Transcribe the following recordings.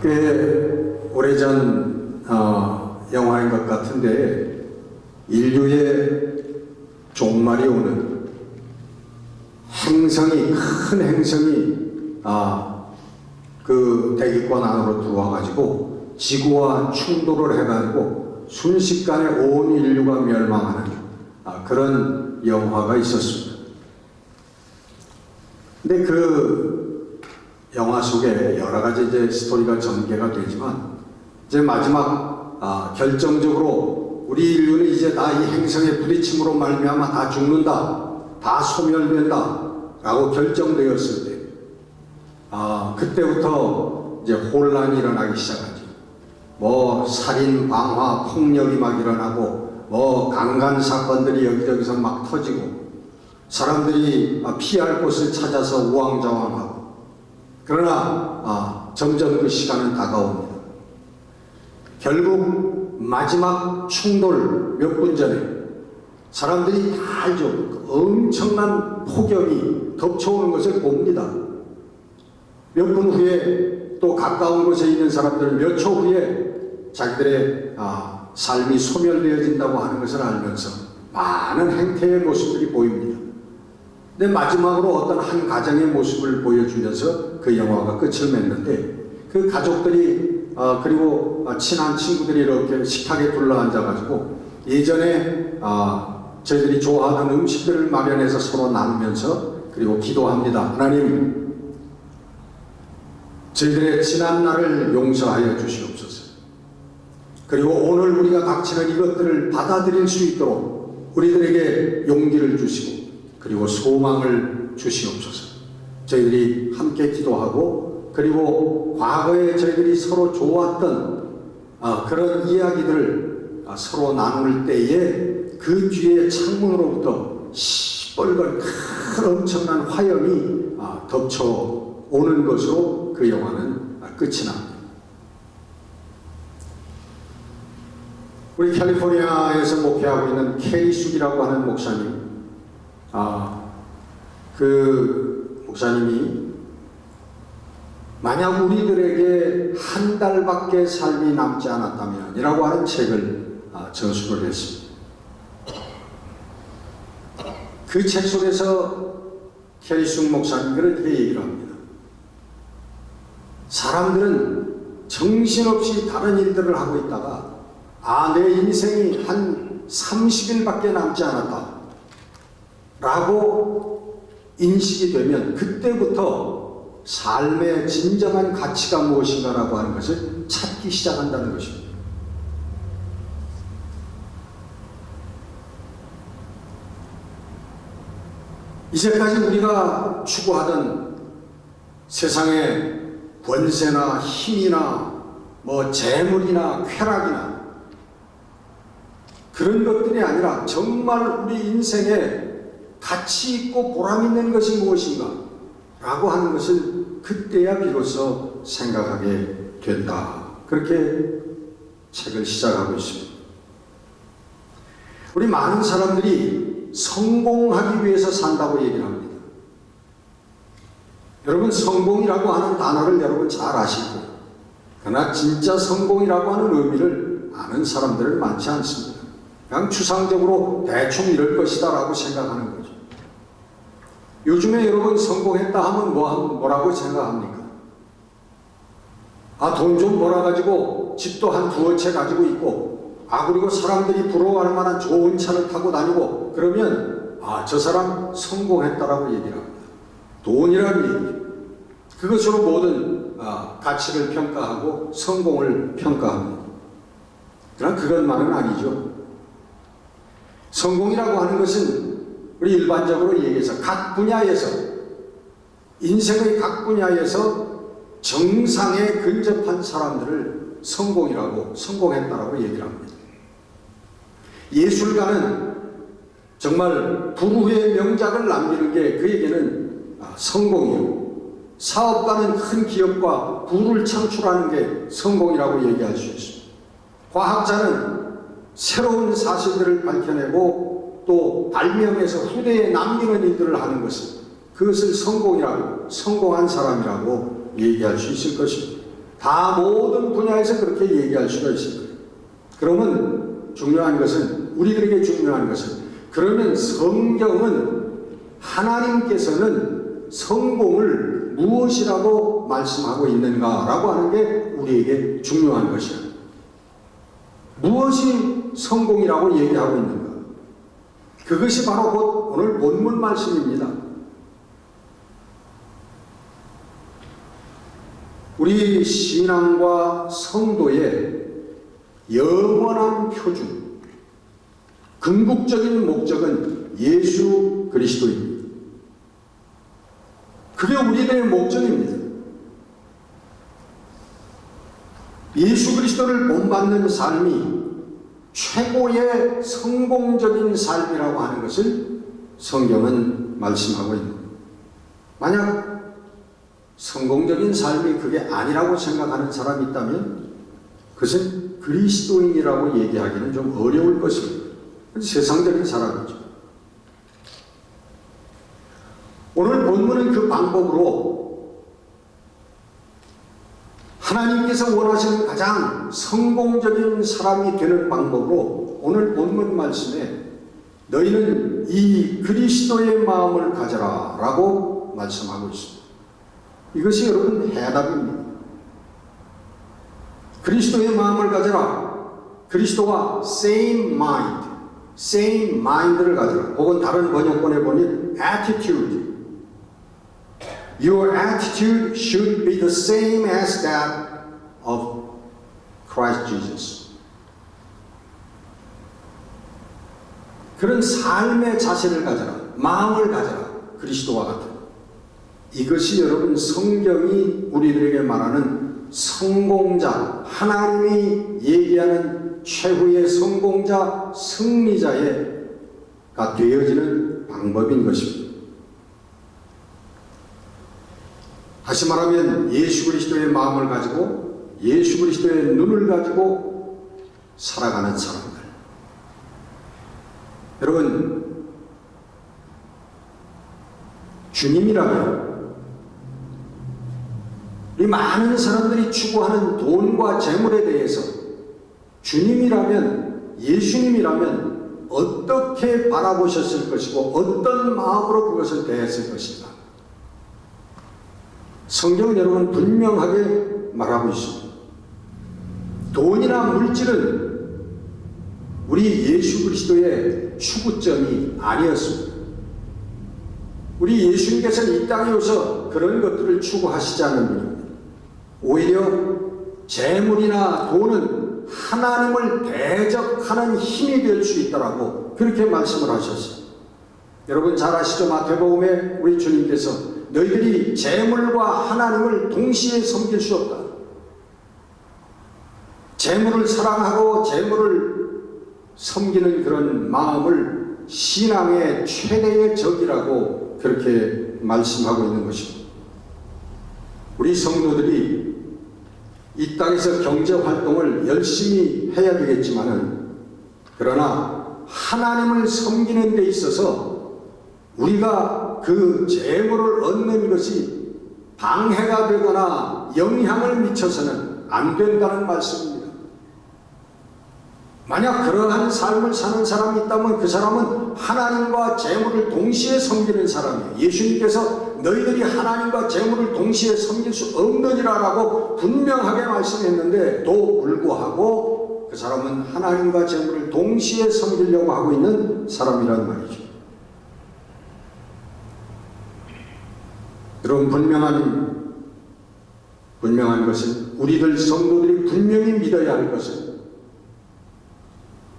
꽤 오래전 영화인 것 같은데 인류의 종말이 오는 행성이 큰 행성이 그 대기권 안으로 들어와 가지고 지구와 충돌을 해가지고 순식간에 온 인류가 멸망하는 그런 영화가 있었습니다. 근데 그 영화 속에 여러 가지 이제 스토리가 전개가 되지만 이제 마지막 결정적으로 우리 인류는 이제 다 이 행성의 부딪힘으로 말미암아 다 죽는다, 다 소멸된다 라고 결정되었을 때 그때부터 이제 혼란이 일어나기 시작하죠. 뭐 살인, 방화, 폭력이 막 일어나고 뭐 강간 사건들이 여기저기서 막 터지고 사람들이 피할 곳을 찾아서 우왕좌왕하고 그러나 점점 그 시간은 다가옵니다. 결국 마지막 충돌 몇 분 전에 사람들이 다 알죠. 엄청난 폭염이 덮쳐오는 것을 봅니다. 몇 분 후에 또 가까운 곳에 있는 사람들은 몇 초 후에 자기들의 삶이 소멸되어진다고 하는 것을 알면서 많은 행태의 모습들이 보입니다. 근데 마지막으로 어떤 한 가정의 모습을 보여주면서 그 영화가 끝을 맺는데 그 가족들이 그리고 친한 친구들이 이렇게 식탁에 둘러앉아가지고 예전에 저희들이 좋아하던 음식들을 마련해서 서로 나누면서 그리고 기도합니다. 하나님, 저희들의 지난 날을 용서하여 주시옵소서. 그리고 오늘 우리가 닥치는 이것들을 받아들일 수 있도록 우리들에게 용기를 주시고 그리고 소망을 주시옵소서. 저희들이 함께 기도하고 그리고 과거에 저희들이 서로 좋았던 그런 이야기들을 서로 나눌 때에 그 뒤에 창문으로부터 시뻘건 큰 엄청난 화염이 덮쳐오는 것으로 그 영화는 끝이 납니다. 우리 캘리포니아에서 목회하고 있는 캐리 쑥이라고 하는 목사님, 그 목사님이 만약 우리들에게 한 달밖에 삶이 남지 않았다면 이라고 하는 책을 저술을 했습니다. 그 책 속에서 캐리 쑥 목사님 그렇게 얘기를 합니다. 사람들은 정신없이 다른 일들을 하고 있다가 내 인생이 한 30일밖에 남지 않았다 라고 인식이 되면 그때부터 삶의 진정한 가치가 무엇인가 라고 하는 것을 찾기 시작한다는 것입니다. 이제까지 우리가 추구하던 세상의 권세나 힘이나 뭐 재물이나 쾌락이나 그런 것들이 아니라 정말 우리 인생에 가치 있고 보람 있는 것이 무엇인가 라고 하는 것을 그때야 비로소 생각하게 된다. 그렇게 책을 시작하고 있습니다. 우리 많은 사람들이 성공하기 위해서 산다고 얘기를 합니다. 여러분, 성공이라고 하는 단어를 여러분 잘 아시고 그러나 진짜 성공이라고 하는 의미를 아는 사람들은 많지 않습니다. 그냥 추상적으로 대충 이럴 것이다 라고 생각하는 거죠. 요즘에 여러분 성공했다 하면 뭐라고 생각합니까? 돈 좀 벌어가지고 집도 한 두어 채 가지고 있고 그리고 사람들이 부러워할 만한 좋은 차를 타고 다니고 그러면 저 사람 성공했다라고 얘기를 합니다. 돈이라는 얘기죠. 그것으로 모든 가치를 평가하고 성공을 평가합니다. 그러나 그것만은 아니죠. 성공이라고 하는 것은 우리 일반적으로 얘기해서 각 분야에서 인생의 각 분야에서 정상에 근접한 사람들을 성공했다라고 얘기를 합니다. 예술가는 정말 불후의 명작을 남기는 게 그에게는 성공이요. 사업가는 큰 기업과 부를 창출하는 게 성공이라고 얘기할 수 있습니다. 과학자는 새로운 사실들을 밝혀내고 또 발명해서 후대에 남기는 일들을 하는 그것을 성공한 사람이라고 얘기할 수 있을 것입니다. 다 모든 분야에서 그렇게 얘기할 수가 있습니다. 그러면 중요한 것은, 우리들에게 중요한 것은, 그러면 성경은 하나님께서는 성공을 무엇이라고 말씀하고 있는가라고 하는 게 우리에게 중요한 것이야. 무엇이 성공이라고 얘기하고 있는가? 그것이 바로 곧 오늘 본문 말씀입니다. 우리 신앙과 성도의 영원한 표준, 궁극적인 목적은 예수 그리스도입니다. 그게 우리들의 목적입니다. 예수 그리스도를 본받는 삶이 최고의 성공적인 삶이라고 하는 것을 성경은 말씀하고 있습니다. 만약 성공적인 삶이 그게 아니라고 생각하는 사람이 있다면 그것은 그리스도인이라고 얘기하기는 좀 어려울 것입니다. 세상적인 사람이죠. 오늘 본문은 그 방법으로 하나님께서 원하시는 가장 성공적인 사람이 되는 방법으로 오늘 본문 말씀에 너희는 이 그리스도의 마음을 가져라 라고 말씀하고 있습니다. 이것이 여러분 해답입니다. 그리스도의 마음을 가져라. 그리스도와 same mind를 가져라. 혹은 다른 번역본에 보니 attitude. Your attitude should be the same as that of Christ Jesus. 그런 삶의 자세를 가져라. 마음을 가져라. 그리스도와 같은. 이것이 여러분 성경이 우리들에게 말하는 성공자, 하나님이 얘기하는 최후의 성공자, 승리자가 되어지는 방법인 것입니다. 다시 말하면 예수 그리스도의 마음을 가지고 예수 그리스도의 눈을 가지고 살아가는 사람들. 여러분, 주님이라면 이 많은 사람들이 추구하는 돈과 재물에 대해서 주님이라면, 예수님이라면 어떻게 바라보셨을 것이고 어떤 마음으로 그것을 대했을 것인가? 성경은 여러분 분명하게 말하고 있습니다. 돈이나 물질은 우리 예수 그리스도의 추구점이 아니었습니다. 우리 예수님께서는 이 땅에 오셔서 그런 것들을 추구하시지 않은 분입니다. 오히려 재물이나 돈은 하나님을 대적하는 힘이 될 수 있다라고 그렇게 말씀을 하셨어요. 여러분 잘 아시죠? 마태복음에 우리 주님께서 너희들이 재물과 하나님을 동시에 섬길 수 없다. 재물을 사랑하고 재물을 섬기는 그런 마음을 신앙의 최대의 적이라고 그렇게 말씀하고 있는 것입니다. 우리 성도들이 이 땅에서 경제활동을 열심히 해야 되겠지만은, 그러나 하나님을 섬기는 데 있어서 우리가 그 재물을 얻는 것이 방해가 되거나 영향을 미쳐서는 안 된다는 말씀입니다. 만약 그러한 삶을 사는 사람이 있다면 그 사람은 하나님과 재물을 동시에 섬기는 사람이에요. 예수님께서 너희들이 하나님과 재물을 동시에 섬길 수 없느니라라고 분명하게 말씀했는데도 불구하고 그 사람은 하나님과 재물을 동시에 섬기려고 하고 있는 사람이란 말이죠. 여러분, 분명한 것은, 우리들 성도들이 분명히 믿어야 할 것은,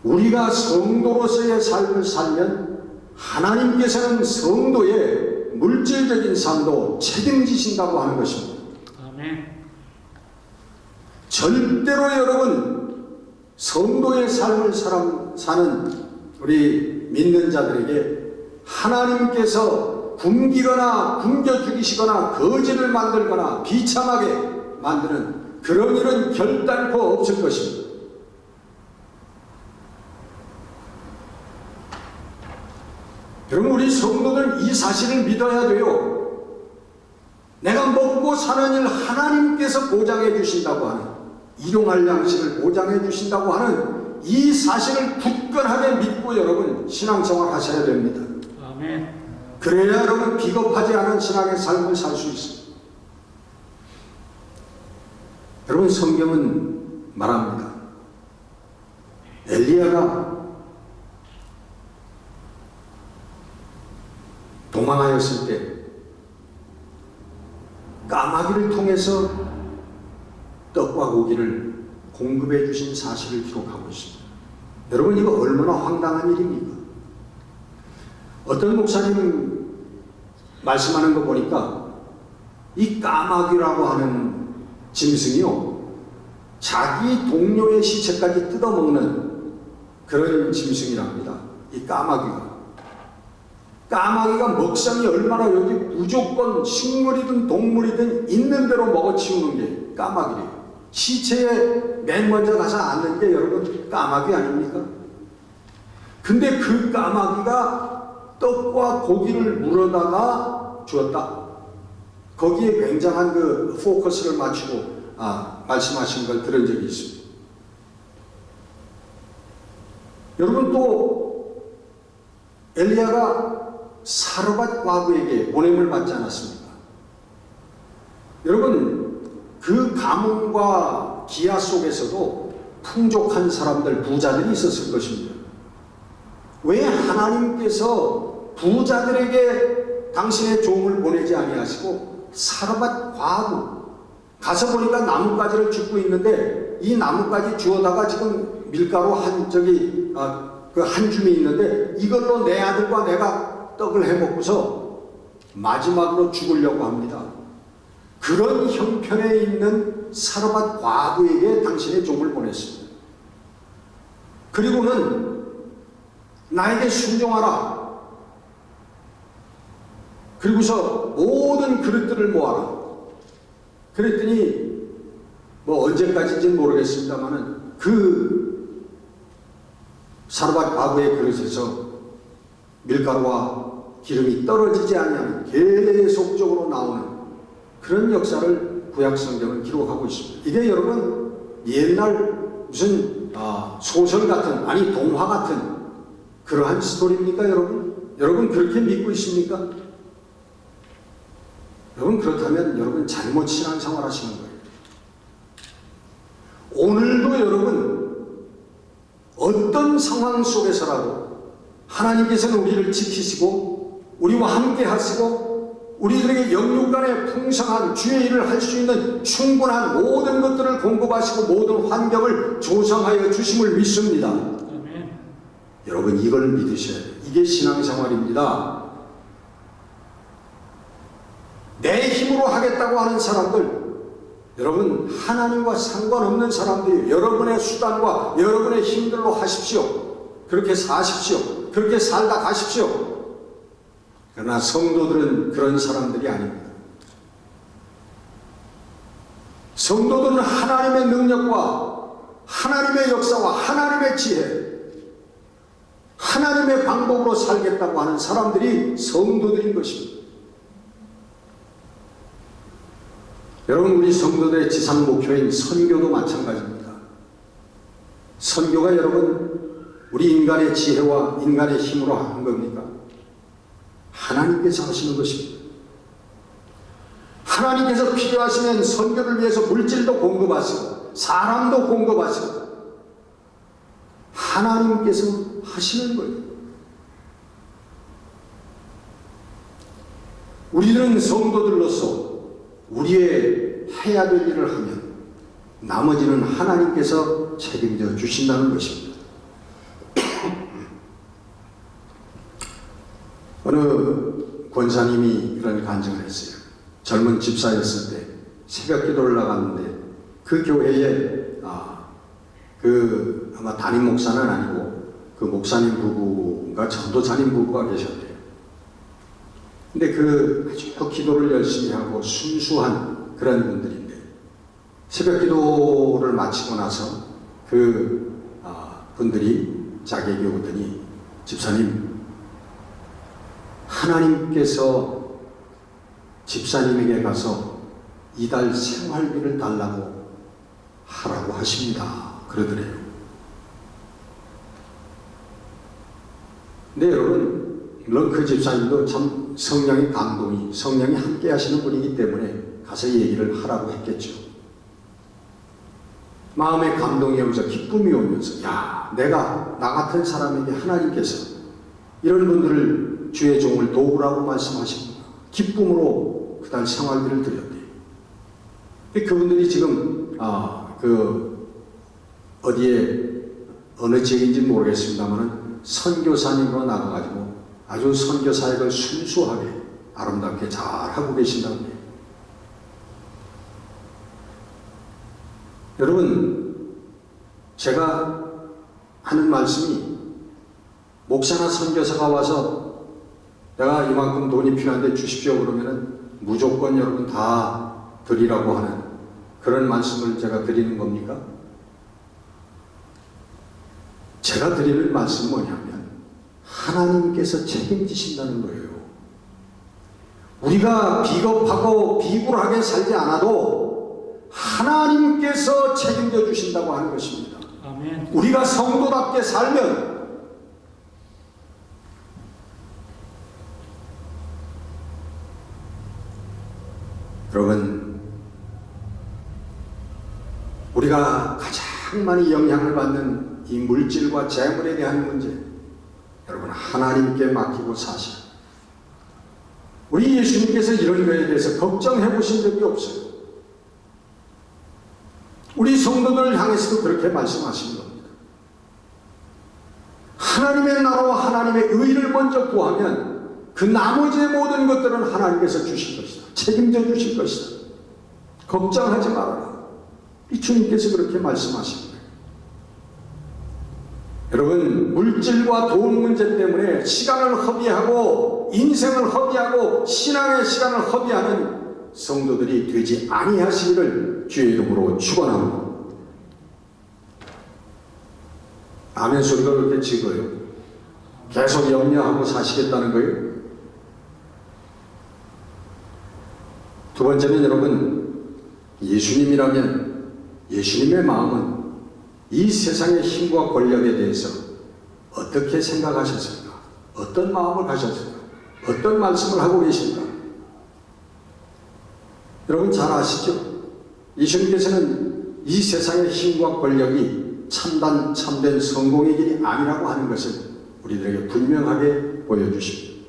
우리가 성도로서의 삶을 살면 하나님께서는 성도의 물질적인 삶도 책임지신다고 하는 것입니다. 아멘. 절대로 여러분, 성도의 삶을 사는 우리 믿는 자들에게 하나님께서 굶기거나 굶겨 죽이시거나 거지를 만들거나 비참하게 만드는 그런 일은 결단코 없을 것입니다. 여러분, 우리 성도들 이 사실을 믿어야 돼요. 내가 먹고 사는 일 하나님께서 보장해 주신다고 하는, 일용할 양식을 보장해 주신다고 하는 이 사실을 굳건하게 믿고 여러분 신앙생활 하셔야 됩니다. 아멘. 그래야 여러분 비겁하지 않은 신앙의 삶을 살 수 있습니다. 여러분 성경은 말합니다. 엘리야가 도망하였을 때 까마귀를 통해서 떡과 고기를 공급해 주신 사실을 기록하고 있습니다. 여러분 이거 얼마나 황당한 일입니까? 어떤 목사님 말씀하는 거 보니까 이 까마귀라고 하는 짐승이요, 자기 동료의 시체까지 뜯어먹는 그런 짐승이랍니다. 이 까마귀가 먹성이 얼마나, 여기 무조건 식물이든 동물이든 있는 대로 먹어치우는 게 까마귀래요. 시체에 맨 먼저 가서 앉는 게 여러분 까마귀 아닙니까? 근데 그 까마귀가 떡과 고기를 물어다가 주었다. 거기에 굉장한 그 포커스를 맞추고 말씀하신 걸 들은 적이 있습니다. 여러분 또 엘리야가 사르밧 과부에게 보냄을 받지 않았습니까? 여러분 그 가문과 기아 속에서도 풍족한 사람들, 부자들이 있었을 것입니다. 왜 하나님께서 부자들에게 당신의 종을 보내지 아니하시고 사르밧 과부, 가서 보니까 나뭇가지를 줍고 있는데 이 나뭇가지 주워다가 지금 밀가루 한 줌이 있는데 이걸로 내 아들과 내가 떡을 해먹고서 마지막으로 죽으려고 합니다. 그런 형편에 있는 사르밧 과부에게 당신의 종을 보냈습니다. 그리고는 나에게 순종하라. 그리고서 모든 그릇들을 모아라. 그랬더니 뭐 언제까지인지는 모르겠습니다만은 그 사르밧 과부의 그릇에서 밀가루와 기름이 떨어지지 않냐면 계속적으로 나오는 그런 역사를 구약 성경은 기록하고 있습니다. 이게 여러분 옛날 무슨 소설 같은, 아니 동화 같은 그러한 스토리입니까 여러분? 여러분 그렇게 믿고 있습니까? 여러분 그렇다면 여러분 잘못 신앙생활 하시는 거예요. 오늘도 여러분 어떤 상황 속에서라도 하나님께서는 우리를 지키시고 우리와 함께 하시고 우리들에게 영육간에 풍성한 주의 일을 할 수 있는 충분한 모든 것들을 공급하시고 모든 환경을 조성하여 주심을 믿습니다. 아멘. 여러분 이걸 믿으셔야 돼요. 이게 신앙생활입니다. 내 힘으로 하겠다고 하는 사람들, 여러분 하나님과 상관없는 사람들이 여러분의 수단과 여러분의 힘들로 하십시오. 그렇게 사십시오. 그렇게 살다 가십시오. 그러나 성도들은 그런 사람들이 아닙니다. 성도들은 하나님의 능력과 하나님의 역사와 하나님의 지혜, 하나님의 방법으로 살겠다고 하는 사람들이 성도들인 것입니다. 여러분 우리 성도들의 지상 목표인 선교도 마찬가지입니다. 선교가 여러분 우리 인간의 지혜와 인간의 힘으로 하는 겁니까? 하나님께서 하시는 것입니다. 하나님께서 필요하시면 선교를 위해서 물질도 공급하시고 사람도 공급하시고 하나님께서 하시는 거예요. 우리는 성도들로서 우리의 해야 될 일을 하면 나머지는 하나님께서 책임져 주신다는 것입니다. 어느 권사님이 이런 간증을 했어요. 젊은 집사였을 때 새벽 기도를 나갔는데 그 교회에 아마 담임 목사는 아니고 그 목사님 부부가 전도사님 부부가 계셨대요. 근데 아주 기도를 열심히 하고 순수한 그런 분들인데 새벽 기도를 마치고 나서 분들이 자기에게 오더니 집사님, 하나님께서 집사님에게 가서 이달 생활비를 달라고 하라고 하십니다. 그러더래요. 근데 여러분, 렁크 집사님도 참 성령의 감동이, 성령이 함께 하시는 분이기 때문에 가서 얘기를 하라고 했겠죠. 마음에 감동이 오면서 기쁨이 오면서, 야, 내가 나 같은 사람에게 하나님께서 이런 분들을 주의 종을 도우라고 말씀하십니다. 기쁨으로 그달 생활비를 드렸대요. 그분들이 지금 어디에 어느 지역인지 모르겠습니다만 선교사님으로 나가가지고 아주 선교 사역을 순수하게 아름답게 잘 하고 계신다고 해요. 여러분, 제가 하는 말씀이 목사나 선교사가 와서 내가 이만큼 돈이 필요한데 주십시오 그러면은 무조건 여러분 다 드리라고 하는 그런 말씀을 제가 드리는 겁니까? 제가 드리는 말씀은 뭐냐면 하나님께서 책임지신다는 거예요. 우리가 비겁하고 비굴하게 살지 않아도 하나님께서 책임져 주신다고 하는 것입니다. 아멘. 우리가 성도답게 살면 여러분, 우리가 가장 많이 영향을 받는 이 물질과 재물에 대한 문제, 여러분 하나님께 맡기고 사시라. 우리 예수님께서 이런 거에 대해서 걱정해 보신 적이 없어요. 우리 성도들을 향해서도 그렇게 말씀하신 겁니다. 하나님의 나라와 하나님의 의를 먼저 구하면 그 나머지의 모든 것들은 하나님께서 주실 것이다. 책임져 주실 것이다. 걱정하지 말아라. 이 주님께서 그렇게 말씀하신 거예요. 여러분, 물질과 돈 문제 때문에 시간을 허비하고 인생을 허비하고 신앙의 시간을 허비하는 성도들이 되지 아니하시기를 주의 이름으로 축원합니다. 아멘 소리가 그렇게 지고요. 계속 염려하고 사시겠다는 거예요. 두 번째는 여러분, 예수님이라면 예수님의 마음은 이 세상의 힘과 권력에 대해서 어떻게 생각하셨습니까? 어떤 마음을 가졌습니까? 어떤 말씀을 하고 계십니까? 여러분 잘 아시죠? 예수님께서는 이 세상의 힘과 권력이 참된 성공의 길이 아니라고 하는 것을 우리들에게 분명하게 보여주십니다.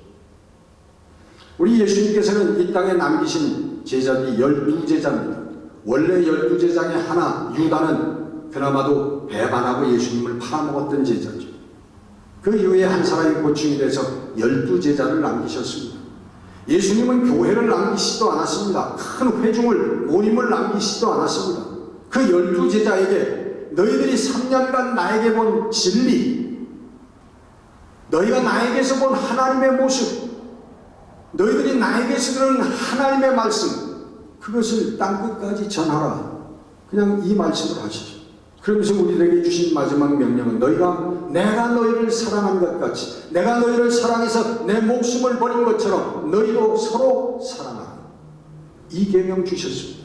우리 예수님께서는 이 땅에 남기신 제자들이 12제자입니다. 원래 12제자 중에 하나 유다는 그나마도 배반하고 예수님을 팔아먹었던 제자죠. 그 이후에 한 사람이 고충이 돼서 12제자를 남기셨습니다. 예수님은 교회를 남기시지도 않았습니다. 큰 회중을 모임을 남기시지도 않았습니다. 그 12제자에게 너희들이 3년간 나에게 본 진리, 너희가 나에게서 본 하나님의 모습, 너희들이 나에게서 들은 하나님의 말씀, 그것을 땅끝까지 전하라. 그냥 이 말씀을 하시죠. 그러면서 우리들에게 주신 마지막 명령은 내가 너희를 사랑한 것 같이, 내가 너희를 사랑해서 내 목숨을 버린 것처럼 너희도 서로 사랑하라. 이 계명 주셨습니다.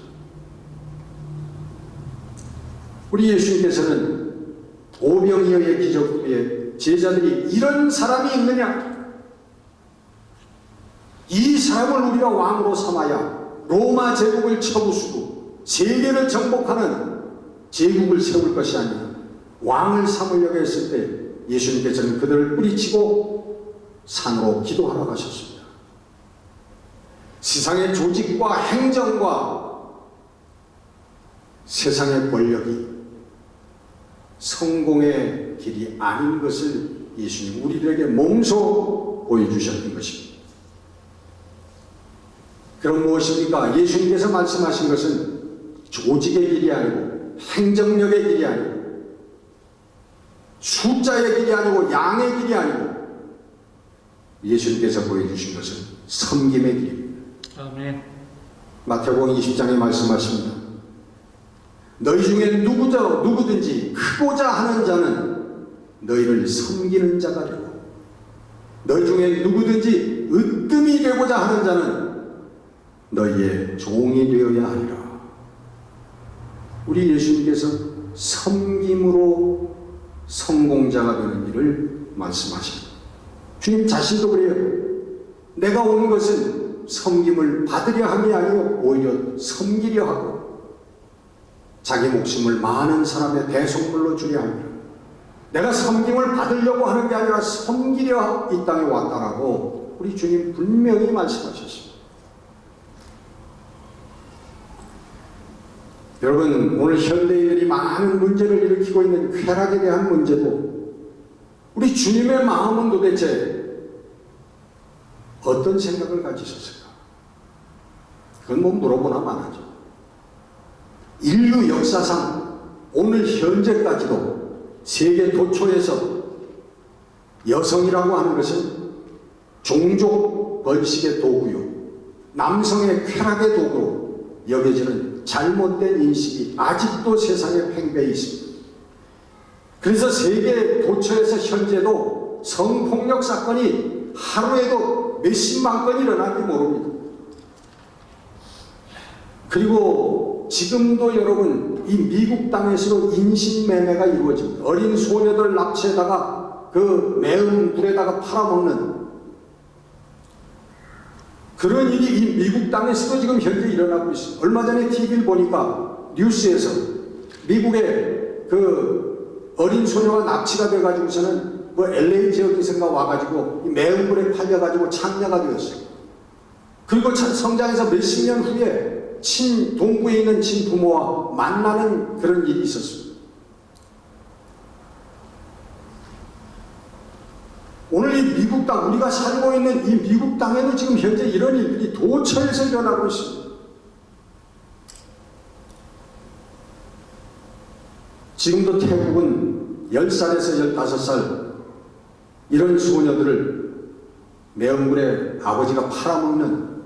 우리 예수님께서는 오병이어의 기적 후에 제자들이 이런 사람이 있느냐? 이 사람을 우리가 왕으로 삼아야 로마 제국을 쳐부수고 세계를 정복하는 제국을 세울 것이 아니라 왕을 삼으려고 했을 때 예수님께서는 그들을 뿌리치고 산으로 기도하러 가셨습니다. 세상의 조직과 행정과 세상의 권력이 성공의 길이 아닌 것을 예수님 우리들에게 몸소 보여주셨던 것입니다. 그럼 무엇입니까? 예수님께서 말씀하신 것은 조직의 길이 아니고 행정력의 길이 아니고 숫자의 길이 아니고 양의 길이 아니고 예수님께서 보여주신 것은 섬김의 길입니다. 아멘. 마태복음 20장에 말씀하십니다. 너희 중에 누구든지 크고자 하는 자는 너희를 섬기는 자가 되고 너희 중에 누구든지 으뜸이 되고자 하는 자는 너희의 종이 되어야 하리라. 우리 예수님께서 섬김으로 성공자가 되는 일을 말씀하십니다. 주님 자신도 그래요. 내가 온 것은 섬김을 받으려 함이 아니요 오히려 섬기려 하고 자기 목숨을 많은 사람의 대속물로 주려 합니다. 내가 섬김을 받으려고 하는 게 아니라 섬기려 이 땅에 왔다라고 우리 주님 분명히 말씀하셨습니다. 여러분, 오늘 현대인들이 많은 문제를 일으키고 있는 쾌락에 대한 문제도 우리 주님의 마음은 도대체 어떤 생각을 가지셨을까? 그건 뭐 물어보나 마나죠. 인류 역사상 오늘 현재까지도 세계 도처에서 여성이라고 하는 것은 종족 번식의 도구요, 남성의 쾌락의 도구로 여겨지는 잘못된 인식이 아직도 세상에 팽배해 있습니다. 그래서 세계 도처에서 현재도 성폭력 사건이 하루에도 몇십만 건이 일어날지 모릅니다. 그리고 지금도 여러분 이 미국 땅에서도 인신매매가 이루어집니다. 어린 소녀들 납치에다가 그 매운 불에다가 팔아먹는 그런 일이 이 미국 땅에서도 지금 현재 일어나고 있습니다. 얼마 전에 TV를 보니까 뉴스에서 미국의 그 어린 소녀가 납치가 돼가지고서는 뭐 LA 지역에선가 와가지고 이 매운 불에 팔려가지고 창녀가 되었어요. 그리고 성장해서 몇십 년 후에 동부에 있는 친부모와 만나는 그런 일이 있었습니다. 오늘 이 미국 땅, 우리가 살고 있는 이 미국 땅에는 지금 현재 이런 일들이 도처에서 일어나고 있습니다. 지금도 태국은 10살에서 15살 이런 소녀들을 매운물에 아버지가 팔아먹는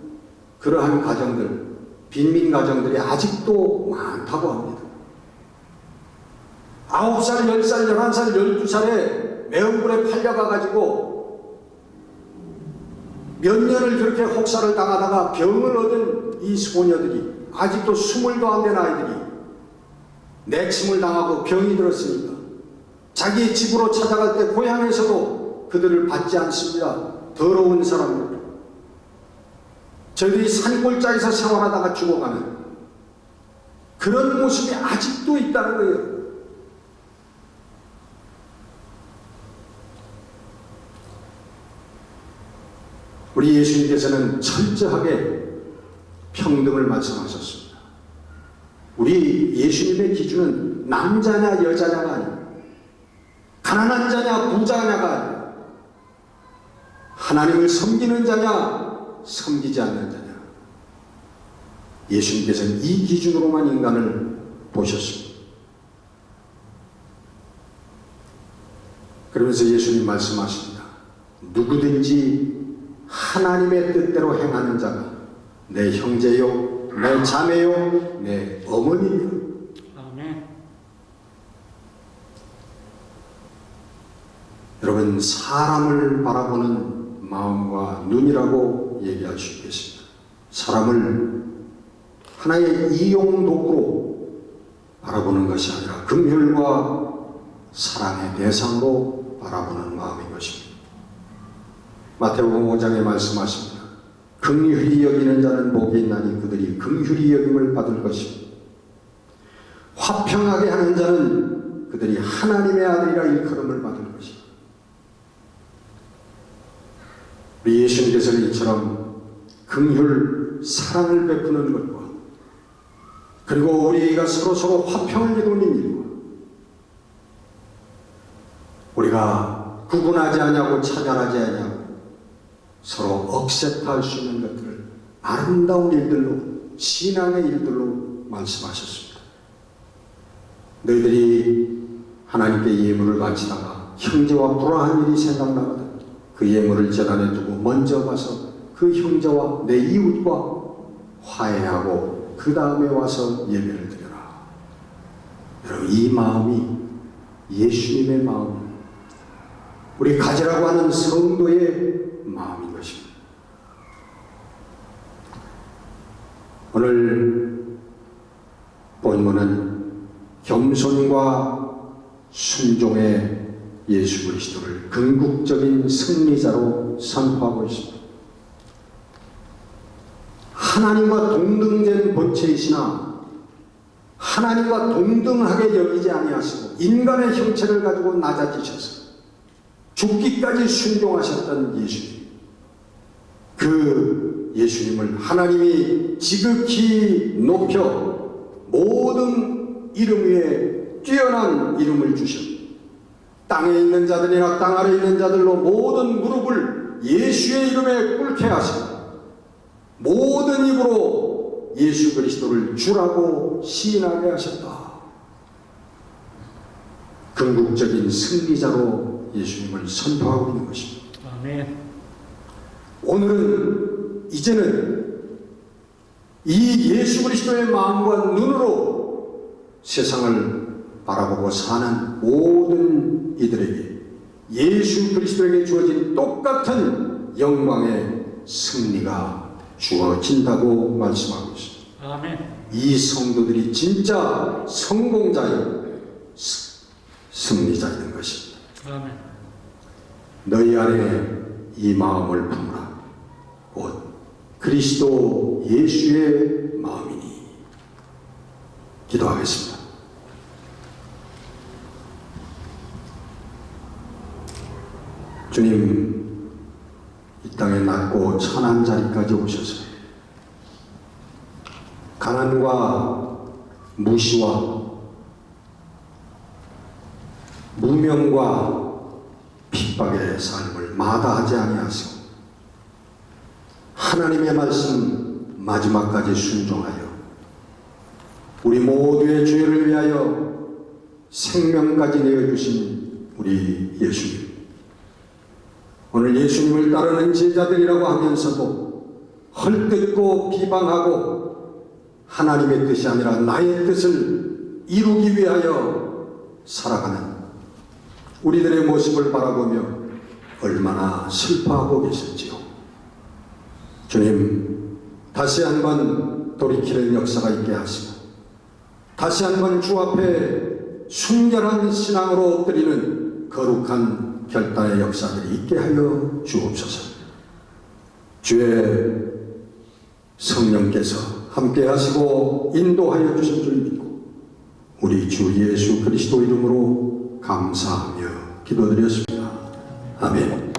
그러한 가정들, 빈민 가정들이 아직도 많다고 합니다. 9살, 10살, 11살, 12살에 매운불에 팔려가가지고 몇 년을 그렇게 혹사를 당하다가 병을 얻은 이 소녀들이 아직도 20도 안 된 아이들이 내침을 당하고 병이 들었으니까 자기 집으로 찾아갈 때 고향에서도 그들을 받지 않습니다. 더러운 사람들. 저희들이 산골짜기에서 생활하다가 죽어가는 그런 모습이 아직도 있다는 거예요. 우리 예수님께서는 철저하게 평등을 말씀하셨습니다. 우리 예수님의 기준은 남자냐 여자냐가 아닙니다. 가난한 자냐 부자냐가 아닙니다. 하나님을 섬기는 자냐 섬기지 않는 자냐. 예수님께서는 이 기준으로만 인간을 보셨습니다. 그러면서 예수님 말씀하십니다. 누구든지 하나님의 뜻대로 행하는 자가 내 형제요, 내 자매요, 내 어머니요. 아멘. 여러분, 사람을 바라보는 마음과 눈이라고 얘기할 수 있겠습니다. 사람을 하나의 이용 도구로 바라보는 것이 아니라 긍휼과 사랑의 대상으로 바라보는 마음인 것입니다. 마태복음 5장에 말씀하십니다. 긍휼히 여기는 자는 복이 있나니 그들이 긍휼히 여김을 받을 것입니다. 화평하게 하는 자는 그들이 하나님의 아들이라 일컬음을 받을 것입니다. 우리 예수님께서는 이처럼 긍휼, 사랑을 베푸는 것과 그리고 우리가 서로 화평을 이루는 일과 우리가 구분하지 않냐고 차별하지 않냐고 서로 억셉트할 수 있는 것들을 아름다운 일들로, 신앙의 일들로 말씀하셨습니다. 너희들이 하나님께 예물을 바치다가 형제와 불화한 일이 생각나거든 그 예물을 제단에 두고 먼저 가서 그 형제와 내 이웃과 화해하고 그 다음에 와서 예배를 드려라. 여러분, 이 마음이 예수님의 마음, 우리 가지라고 하는 성도의 마음인 것입니다. 오늘 본문은 겸손과 순종의 예수 그리스도를 궁극적인 승리자로 선포하고 있습니다. 하나님과 동등된 본체이시나 하나님과 동등하게 여기지 아니하시고 인간의 형체를 가지고 낮아지셔서 죽기까지 순종하셨던 예수님, 그 예수님을 하나님이 지극히 높여 모든 이름 위에 뛰어난 이름을 주셨고 땅에 있는 자들이나 땅 아래에 있는 자들로 모든 무릎을 예수의 이름에 꿇게 하시고 모든 입으로 예수 그리스도를 주라고 시인하게 하셨다. 궁극적인 승리자로 예수님을 선포하고 있는 것입니다. 아멘. 오늘은 이제는 이 예수 그리스도의 마음과 눈으로 세상을 바라보고 사는 모든 이들에게 예수 그리스도에게 주어진 똑같은 영광의 승리가 주어진다고 말씀하고 있습니다. 아멘. 이 성도들이 진짜 성공자요 승리자인 것입니다. 아멘. 너희 안에 이 마음을 품으라. 곧 그리스도 예수의 마음이니. 기도하겠습니다. 주님, 이 땅에 낮고 천한 자리까지 오셔서 가난과 무시와 무명과 핍박의 삶을 마다하지 아니하시고 하나님의 말씀 마지막까지 순종하여 우리 모두의 죄를 위하여 생명까지 내어주신 우리 예수님, 오늘 예수님을 따르는 제자들이라고 하면서도 헐뜯고 비방하고 하나님의 뜻이 아니라 나의 뜻을 이루기 위하여 살아가는 우리들의 모습을 바라보며 얼마나 슬퍼하고 계실지요. 주님, 다시 한번 돌이키는 역사가 있게 하시고 다시 한번 주 앞에 순결한 신앙으로 엎드리는 거룩한 결단의 역사들이 있게 하여 주옵소서. 주의 성령께서 함께 하시고 인도하여 주실 줄 믿고 우리 주 예수 그리스도 이름으로 감사하며 기도드렸습니다. 아멘.